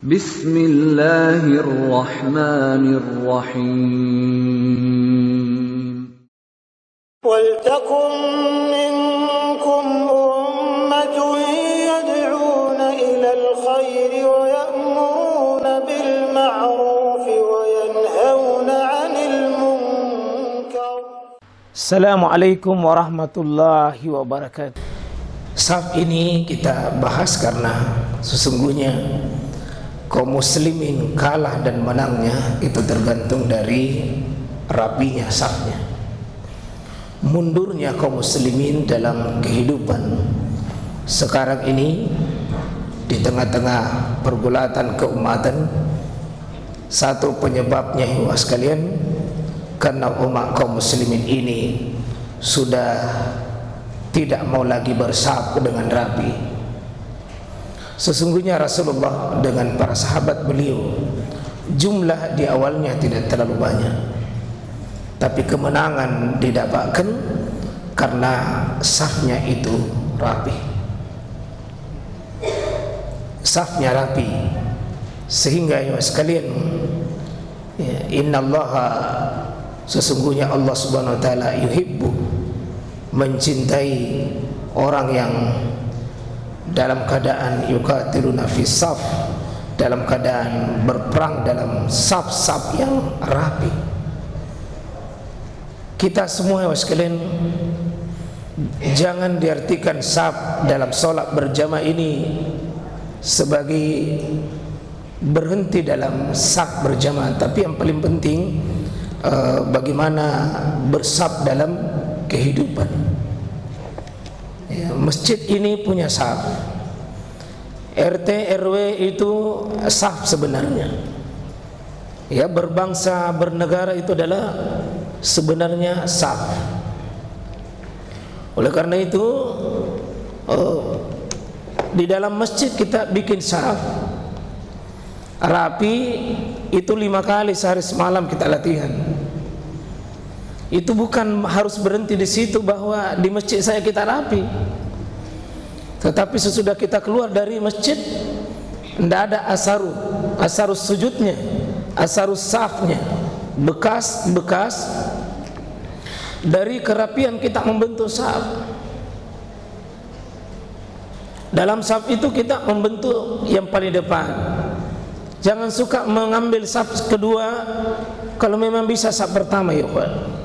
Bismillahirrahmanirrahim. وَلْتَكُنْ مِنْكُمْ أُمَّةٌ يَدْعُونَ إِلَى الْخَيْرِ وَيَأْمُرُونَ بِالْمَعْرُوفِ وَيَنْهَوْنَ عَنِ الْمُنْكَرِ. Assalamualaikum warahmatullahi wabarakatuh. Saf ini kita bahas karena sesungguhnya kaum muslimin kalah dan menangnya itu tergantung dari rapinya safnya. Mundurnya kaum muslimin dalam kehidupan sekarang ini di tengah-tengah pergulatan keumatan, satu penyebabnya ya sekalian karena umat kaum muslimin ini sudah tidak mau lagi bersaf dengan rapi. Sesungguhnya Rasulullah dengan para sahabat beliau jumlah di awalnya tidak terlalu banyak, tapi kemenangan didapatkan karena safnya itu rapi. Safnya rapi sehingga ya sekalian, innallaha, sesungguhnya Allah Subhanahu wa taala yuhibbu, mencintai orang yang dalam keadaan yuqatiluna fi saf, dalam keadaan berperang dalam saf-saf yang rapi. Kita semua sekalian jangan diartikan saf dalam solat berjamaah ini sebagai berhenti dalam saf berjamaah, tapi yang paling penting bagaimana bersaf dalam kehidupan. Ya, masjid ini punya saf, RT RW itu saf sebenarnya. Ya, berbangsa bernegara itu adalah sebenarnya saf. Oleh karena itu di dalam masjid kita bikin saf rapi, itu 5 kali sehari semalam kita latihan. Itu bukan harus berhenti di situ bahwa di masjid saya kita rapi, tetapi sesudah kita keluar dari masjid tidak ada asarus sujudnya, asarus safnya, bekas dari kerapian kita membentuk saf. Dalam saf itu kita membentuk yang paling depan. Jangan suka mengambil saf kedua kalau memang bisa saf pertama, ya Pak.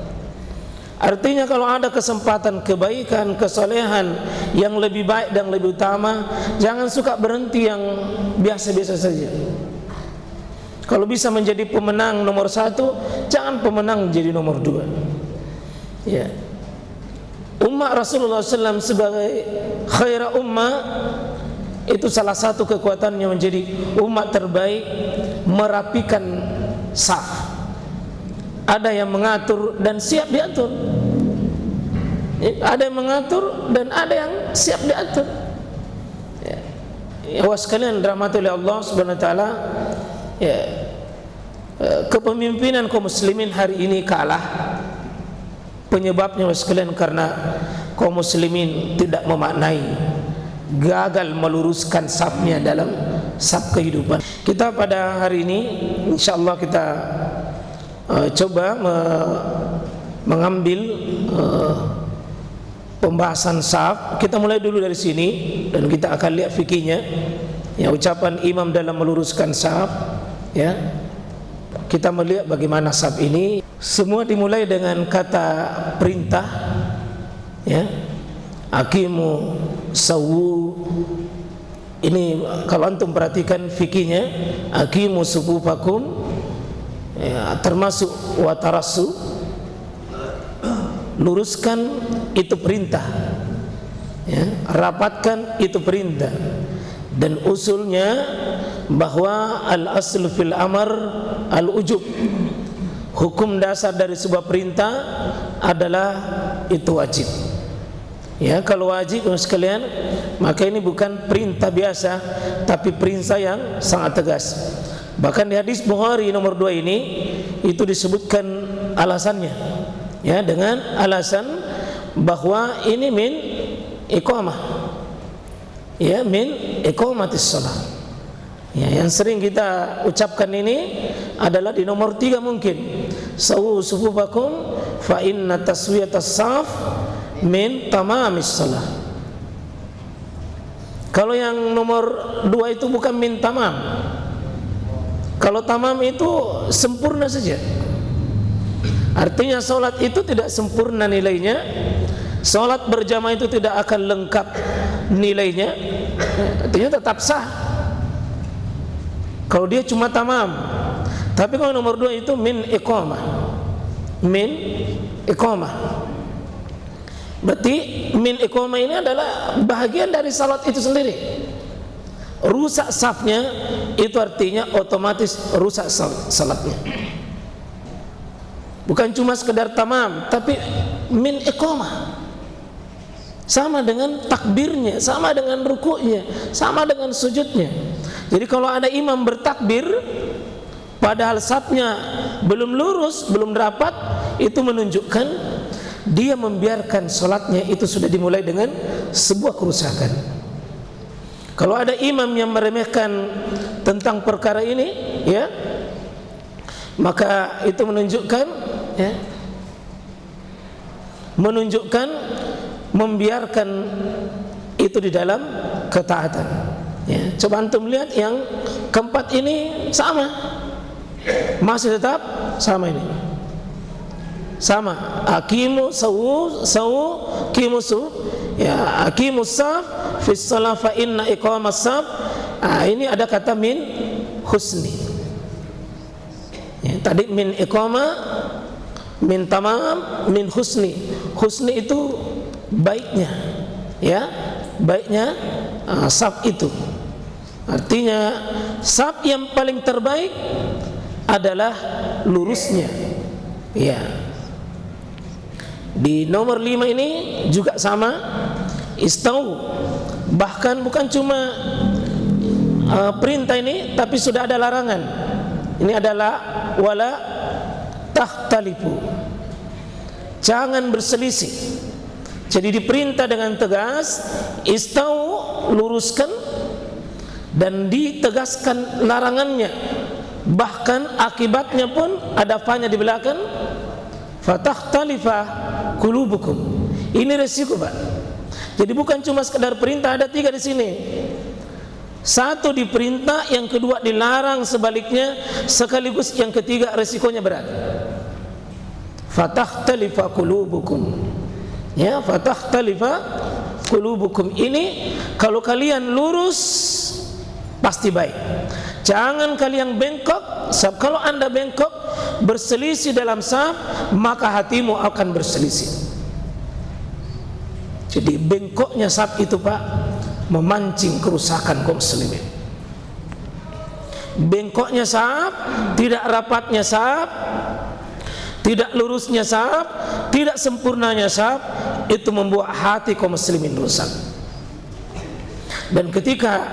Artinya kalau ada kesempatan kebaikan, kesolehan yang lebih baik dan lebih utama, jangan suka berhenti yang biasa-biasa saja. Kalau bisa menjadi pemenang nomor 1, jangan pemenang jadi nomor 2. Ya. Umat Rasulullah SAW sebagai khaira ummah, itu salah satu kekuatannya menjadi umat terbaik, merapikan saf. Ada yang mengatur dan siap diatur. Ada yang mengatur dan ada yang siap diatur. Ya, sekalian dirahmati oleh Allah Subhanahu wa taala, ya, kepemimpinan kaum muslimin hari ini kalah. Penyebabnya sekalian karena kaum muslimin tidak memaknai, gagal meluruskan safnya dalam saf kehidupan. Kita pada hari ini insyaallah kita coba mengambil pembahasan saf. Kita mulai dulu dari sini dan kita akan lihat fikihnya, ya, ucapan imam dalam meluruskan saf. Ya, kita melihat bagaimana saf ini semua dimulai dengan kata perintah. Ya, aqimu sawu. Ini kalau antum perhatikan fikihnya, aqimu sufufakum, ya, termasuk watarasu, luruskan itu perintah, ya, rapatkan itu perintah. Dan usulnya bahwa al-aslu fil amr al-ujub, hukum dasar dari sebuah perintah adalah itu wajib. Ya, kalau wajib sekalian, maka ini bukan perintah biasa, tapi perintah yang sangat tegas. Bahkan di hadis Bukhari nomor 2 ini itu disebutkan alasannya, ya, dengan alasan bahwa ini min iqamah, ya, min iqamatis shalah. Ya, yang sering kita ucapkan ini adalah di nomor 3 mungkin. Sawu sufufakum fa inna taswiyatas saf min tamamis salah. Kalau yang nomor 2 itu bukan min tamam. Kalau tamam itu sempurna saja. Artinya solat itu tidak sempurna nilainya. Solat berjamaah itu tidak akan lengkap nilainya. Artinya tetap sah kalau dia cuma tamam. Tapi kalau nomor 2 itu min iqamah. Min iqamah. Berarti min iqamah ini adalah bahagian dari salat itu sendiri. Rusak safnya itu artinya otomatis rusak salatnya. Bukan cuma sekedar tamam, tapi min iqamah. Sama dengan takbirnya, sama dengan rukuknya, sama dengan sujudnya. Jadi kalau ada imam bertakbir padahal safnya belum lurus, belum rapat, itu menunjukkan dia membiarkan solatnya itu sudah dimulai dengan sebuah kerusakan. Kalau ada imam yang meremehkan tentang perkara ini, ya, maka itu menunjukkan, ya, menunjukkan membiarkan itu di dalam ketaatan. Ya, coba antum lihat yang keempat ini sama, masih tetap sama ini, sama. Aqimu qimu ya, aqimus saf fis shalah fa inna iqamas saf. Ini ada kata min husni. Ya, tadi min iqamah, min tamam, min husni. Husni itu baiknya, ya, baiknya saf itu. Artinya saf yang paling terbaik adalah lurusnya. Ya. Di nomor 5 ini juga sama, istau. Bahkan bukan cuma perintah ini, tapi sudah ada larangan. Ini adalah wala tahtalifu. Jangan berselisih. Jadi diperintah dengan tegas, istau, luruskan, dan ditegaskan larangannya. Bahkan akibatnya pun ada fanya di belakang, fatahtalifah qulubukum. Ini resiko, Pak. Jadi bukan cuma sekedar perintah, ada 3 di sini. 1 diperintah, yang kedua dilarang sebaliknya, sekaligus yang ketiga resikonya berat. Fatahtalifah qulubukum. Ya, fatahtalifah qulubukum. Ini kalau kalian lurus pasti baik. Jangan kalian bengkok. Sebab kalau anda bengkok, berselisih dalam saf, maka hatimu akan berselisih. Jadi bengkoknya saf itu, Pak, memancing kerusakan kaum muslimin. Bengkoknya saf, tidak rapatnya saf, tidak lurusnya saf, tidak sempurnanya saf, itu membuat hati kaum muslimin rusak. Dan ketika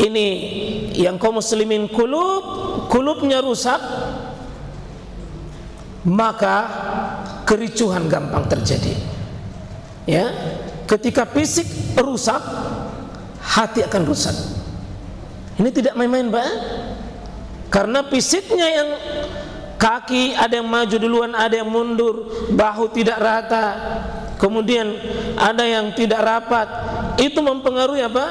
ini yang kaum muslimin kulubnya rusak, maka kericuhan gampang terjadi. Ya, ketika fisik rusak, hati akan rusak. Ini tidak main-main, Pak. Karena fisiknya yang kaki ada yang maju duluan, ada yang mundur, bahu tidak rata, kemudian ada yang tidak rapat, itu mempengaruhi apa?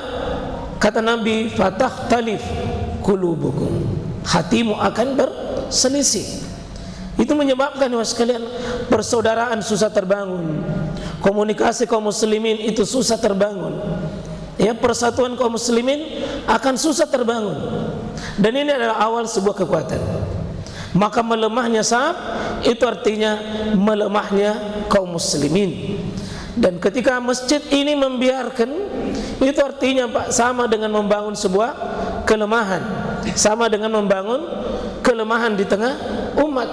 Kata Nabi, fatahtalif qulubukum. Hatimu akan berselisih. Itu menyebabkan, ya sekalian, persaudaraan susah terbangun. Komunikasi kaum muslimin itu susah terbangun. Ya, persatuan kaum muslimin akan susah terbangun. Dan ini adalah awal sebuah kekuatan. Maka melemahnya saf itu artinya melemahnya kaum muslimin. Dan ketika masjid ini membiarkan, itu artinya, Pak, sama dengan membangun sebuah kelemahan, sama dengan membangun kelemahan di tengah umat.